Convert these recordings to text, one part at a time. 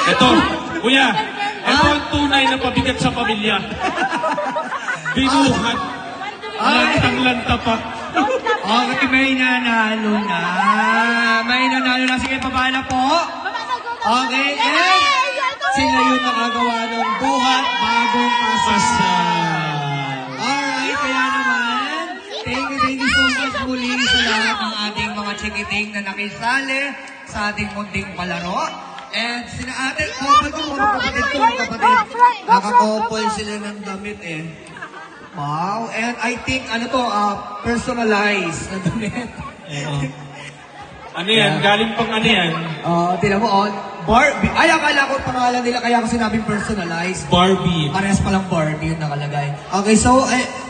Ito, kuya, ito ang tunay na pabigat sa pamilya. Binuhat. Lantang-lanta pa. Okay, may nanalo na. May nanalo na. Sige, pabala po. Okay, and sila yung nakagawa ng buhat bagong kasal. Alright, kaya naman, thank you so much muli sa lahat ng ating mga chikiting na nakisali sa ating munting palaro. And sina ate, couple ko, mga kapatid. Nakakopol sila ng damit eh. Wow, and I think, personalized na damit. Ano yan? Galing pang ano yan? Tinan mo, Barbie. Ay, akala ko pangalan nila, kaya ko sinabing personalized. Barbie. Parehas palang Barbie yung nakalagay. Okay, so,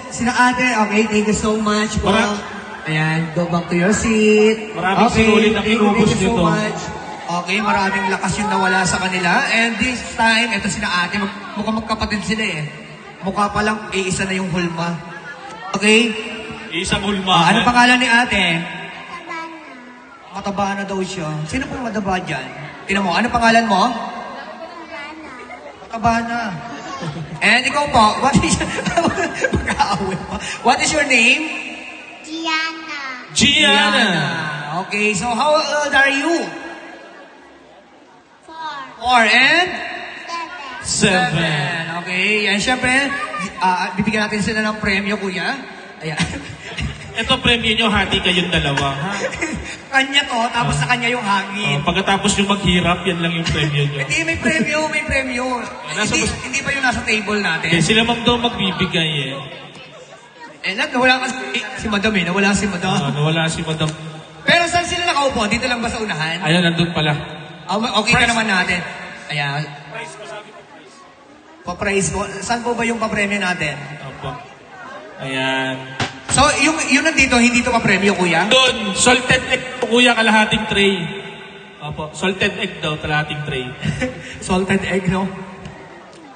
sina ate, okay, thank you so much po. Ayan, go back to your seat. Maraming sinulit na kinubos thank you so nito. much. Okay, maraming lakas yung nawala sa kanila. And this time, ito sina ate, mukhang magkapatid sila eh. Mukha pa lang, isa na yung hulma. Okay? Isang hulma. Ano pangalan ni ate? Mataba na daw siya. Sino pong mataba dyan? Tinan mo, ano pangalan mo? Mataba na. And ikaw po, what is mag-aaway pa. What is your name? Gianna. Okay, so how old are you? 4 and? 7. Okay, and syempre, bibigyan natin sila ng premyo, kuya. Ayan. Ito premyo nyo, hati kayong dalawa. Ha? Kanya to, tapos sa kanya yung hangin. Pagkatapos nyo maghirap, yan lang yung premyo nyo. Hindi, may premyo. Hindi pa yung nasa table natin. Okay, sila mang daw magbibigay eh. Nawala kasi si Madam eh. Nawala si Madam. Nawala si Madam. Pero saan sila nakaupo? Dito lang ba sa unahan? Ayan, nandun pala. Okay ka naman natin. Ayan. Pa-prize po. Saan po ba yung pa-premyo natin? Opo. Ayan. So, yung nandito, hindi to pa-premyo, kuya? Doon, salted egg po, kuya, kalahating tray. Opo, salted egg daw, kalahating tray. Salted egg, no?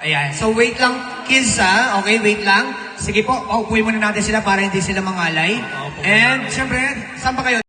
Ayan. So, wait lang, kids, ha? Okay, wait lang. Sige po, paupuin muna natin sila para hindi sila mangalay. And, syempre, saan pa kayo?